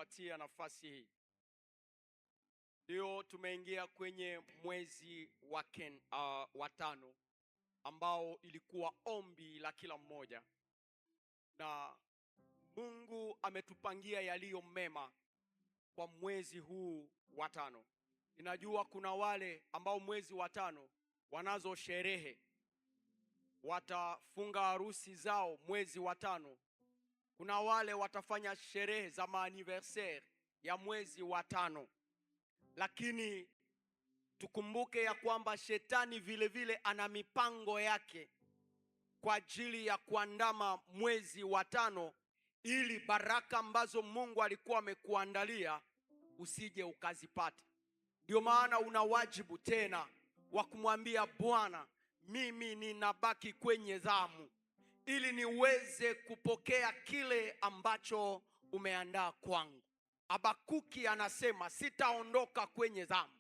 kutupatia nafasi hii. Leo tumeingia kwenye mwezi wa tano ambao ilikuwa ombi la kila mmoja, na Mungu ametupangia yaliyo mema kwa mwezi huu wa tano. Ninajua kuna wale ambao mwezi wa tano wanazo sherehe, watafunga harusi zao mwezi wa tano. Kuna wale watafanya sherehe za maaniversaire ya mwezi wa tano. Lakini tukumbuke ya kwamba shetani vile vile ana mipango yake kwa ajili ya kuandama mwezi wa tano, ili baraka ambazo Mungu alikuwa amekuandalia usije ukazipata. Ndio maana una wajibu tena wa kumwambia Bwana, mimi ninabaki kwenye zamu ili niweze kupokea kile ambacho umeandaa kwangu. Habakuki anasema sitaondoka kwenye zamu,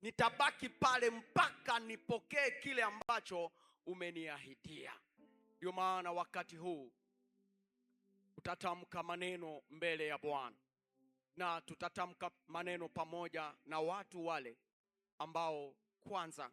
nitabaki pale mpaka nipokee kile ambacho umeniahidia. Ndio maana wakati huu utatamka maneno mbele ya Bwana, na tutatamka maneno pamoja na watu wale ambao kwanza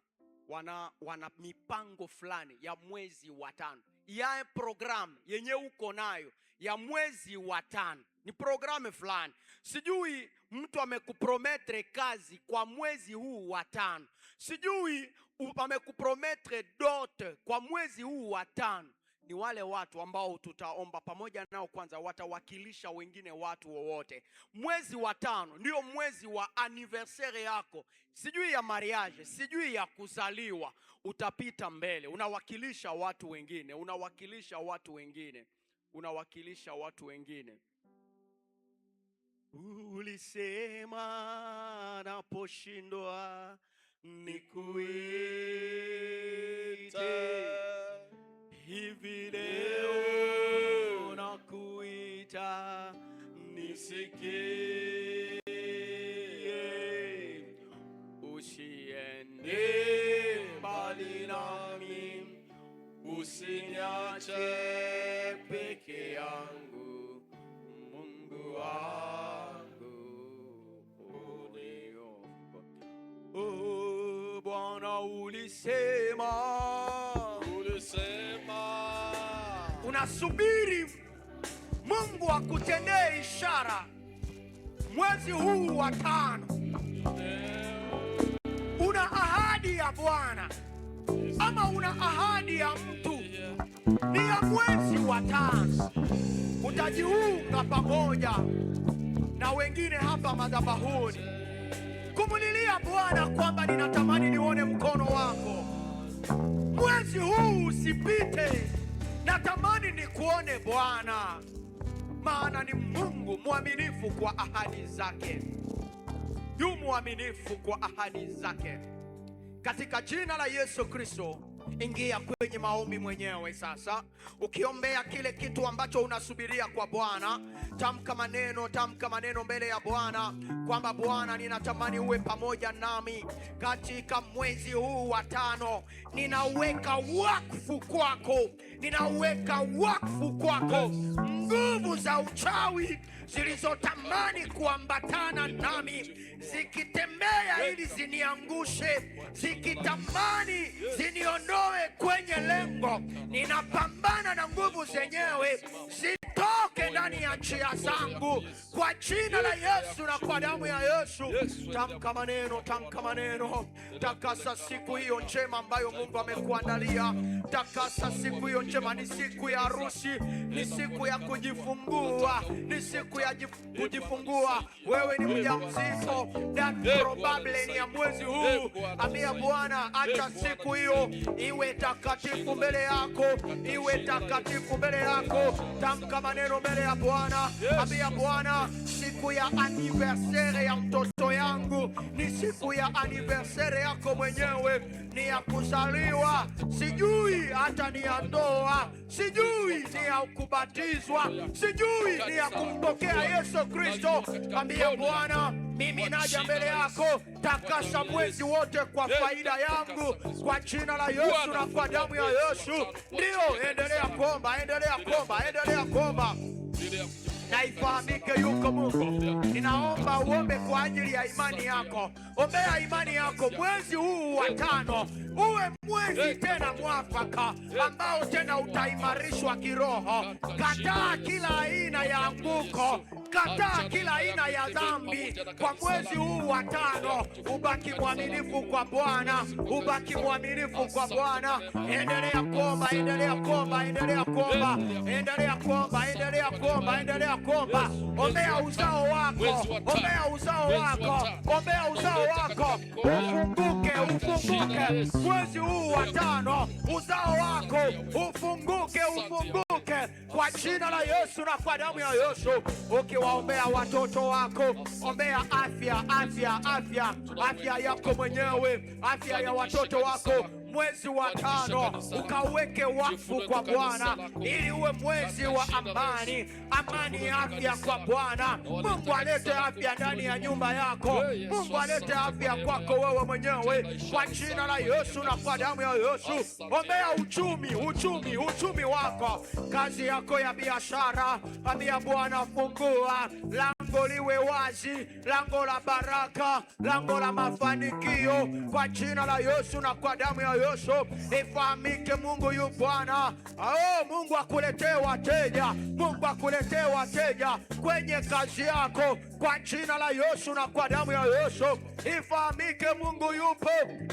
wana mipango fulani ya mwezi wa tano. Ya program yenye uko nayo ya mwezi wa tano ni programu fulani. Sijui mtu amekuprometre kazi kwa mwezi huu wa tano, sijui amekuprometre dote kwa mwezi huu wa tano. Ni wale watu ambao tutaomba pamoja nao, kwanza watawakilisha wengine watu wowote. Mwezi wa tano ndio mwezi wa anniversaire yako, sijui ya mariage, sijui ya kuzaliwa. Utapita mbele, unawakilisha watu wengine, unawakilisha watu wengine, unawakilisha watu wengine. Ulisema naposhindwa nikuite, hivi leo nakuita nisikie. Usiende mbali nami, usiniache peke yangu, Mungu wangu uniokoe. Oh Bwana, ulisema unasubiri Mungu akutendee ishara mwezi huu wa tano. Una ahadi ya Bwana ama una ahadi ya mtu, ni ya mwezi wa tano. Utajiunga pamoja na wengine hapa madhabahuni kumulilia Bwana kwamba ninatamani nione mkono wako mwezi huu usipite. Natamani nikuone Bwana, maana ni Mungu mwaminifu kwa ahadi zake. Yu mwaminifu kwa ahadi zake. Katika jina la Yesu Kristo, ingia kwenye maombi mwenyewe sasa, ukiombea kile kitu ambacho unasubiria kwa Bwana. Tamka maneno mbele ya Bwana kwamba Bwana, ninatamani uwe pamoja nami katika mwezi huu wa tano. Ninaweka wakfu kwako, ninaweka wakfu kwako nguvu za uchawi zilizotamani kuambatana nami, zikitembea ili ziniangushe, zikitamani ziniondoe kwenye lengo. Ninapambana na nguvu zenyewe zitoke ndani ya njia zangu kwa jina la Yesu na kwa damu ya Yesu. Tamka maneno. Takasa siku hiyo njema ambayo Mungu amekuandalia. Takasa siku hiyo njema. Ni siku ya harusi, ni siku ya kujifungua, ni siku ya kujifungua. Wewe ni mjamzito, that probably ni ya mwezi huu. Ambia Bwana, acha siku hiyo iwe takatifu mbele yako, iwe takatifu mbele yako. Tamka maneno mbele ya Bwana. Ambia Bwana, siku ya anniversaire ya mtoto yangu ni siku ya anniversaire yako mwenyewe, ni ya kuzaliwa, sijui hata ni ya ndoa, sijui ni ya kubatizwa, sijui ni ya kumpokea Yesu Kristo. Ambia Bwana, mimi naja mbele yako, takasa mwezi wote kwa faida yangu kwa jina la Yesu na kwa damu ya Yesu. Ndio, endelea kuomba. na ifahamike yuko Mungu. Ninaomba uombe kwa ajili ya imani yako. Ombea imani yako mwezi huu wa 5 uwe mwezi tena mwafaka ambao tena utaimarishwa kiroho. Kataa kila aina ya anguko, kataa kila aina ya dhambi kwa mwezi huu wa 5. Ubaki mwaminifu kwa Bwana, ubaki mwaminifu kwa Bwana. Endelea kuomba, endelea kuomba, endelea kuomba, endelea kuomba, endelea kuomba, endelea kuomba. Ombea uzao wako, ombea uzao wako, ombea uzao wako ufunguke, ufunguke mwezi huu wa 5. Uzao wako ufunguke, ufunguke kwa jina la Yesu na kwa damu ya Yesu. Ukiwaombea watoto wako, ombea afya, afya, afya, afya yako mwenyewe, afya ya watoto wako. Mwezi wa 5 ukaweke wakfu kwa Bwana ili uwe mwezi wa amani, amani, afya kwa Bwana. Mungu alete afya ndani ya nyumba yako, Mungu alete afya kwako wewe mwenyewe kwa jina la Yesu na kwa damu ya Yesu. Ombea uchumi, uchumi, uchumi wako, kazi yako ya biashara. Ambia Bwana, fungua lango liwe wazi, lango la baraka, lango la mafanikio kwa jina la Yesu na kwa damu ya Yesu. Ifahamike Mungu yu Bwana. Mungu akuletee wateja, Mungu akuletee wateja kwenye kazi yako kwa jina la Yesu na kwa damu ya Yesu. Ifahamike Mungu yupo.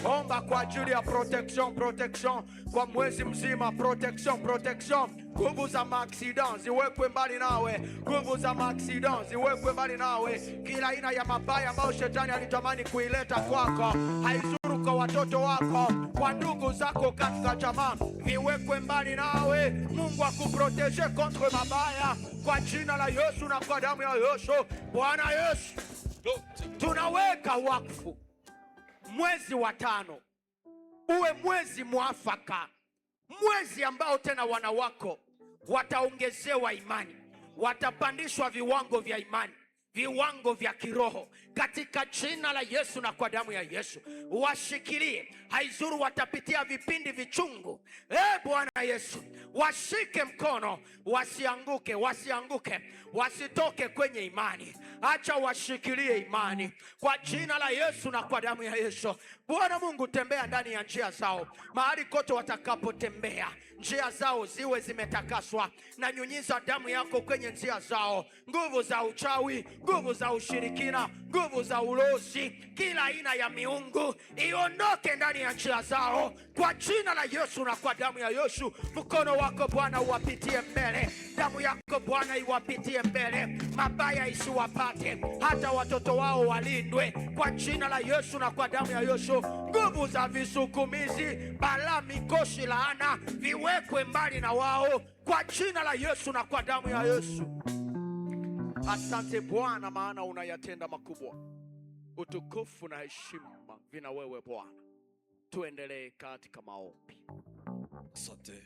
Omba kwa ajili ya protection, protection kwa mwezi mzima, protection, protection. Nguvu za maaksidansi ziwekwe mbali nawe, nguvu za maaksidansi ziwekwe mbali nawe. Kila aina ya mabaya ambayo shetani alitamani kuileta kwako, haizuru kwa watoto wako, kwa ndugu zako, katika jamaa, viwekwe mbali nawe. Mungu akuprotege contre mabaya kwa jina la Yesu na kwa damu ya Yesu. Bwana Yesu, tunaweka wakfu mwezi wa 5 uwe mwezi mwafaka, mwezi ambao tena wana wako wataongezewa imani, watapandishwa viwango vya imani, viwango vya kiroho katika jina la Yesu na kwa damu ya Yesu. Washikilie, haizuru watapitia vipindi vichungu. Bwana Yesu, washike mkono, wasianguke, wasianguke, wasitoke kwenye imani. Acha washikilie imani kwa jina la Yesu na kwa damu ya Yesu. Bwana Mungu, tembea ndani ya njia zao, mahali kote watakapotembea, njia zao ziwe zimetakaswa, na nyunyiza damu yako kwenye njia zao. Nguvu za uchawi, nguvu za ushirikina, nguvu za ulozi, kila aina ya miungu iondoke ndani ya njia zao kwa jina la Yesu na kwa damu ya Yesu. Mkono wako Bwana uwapitie mbele, damu yako Bwana iwapitie mbele, mabaya isiwapate, hata watoto wao walindwe kwa jina la Yesu na kwa damu ya Yesu. Nguvu za visukumizi, balaa, mikosi, laana viwekwe mbali na wao kwa jina la Yesu na kwa damu ya Yesu. Asante Bwana, maana unayatenda makubwa. Utukufu na heshima vina wewe Bwana. Tuendelee katika maombi. Asante.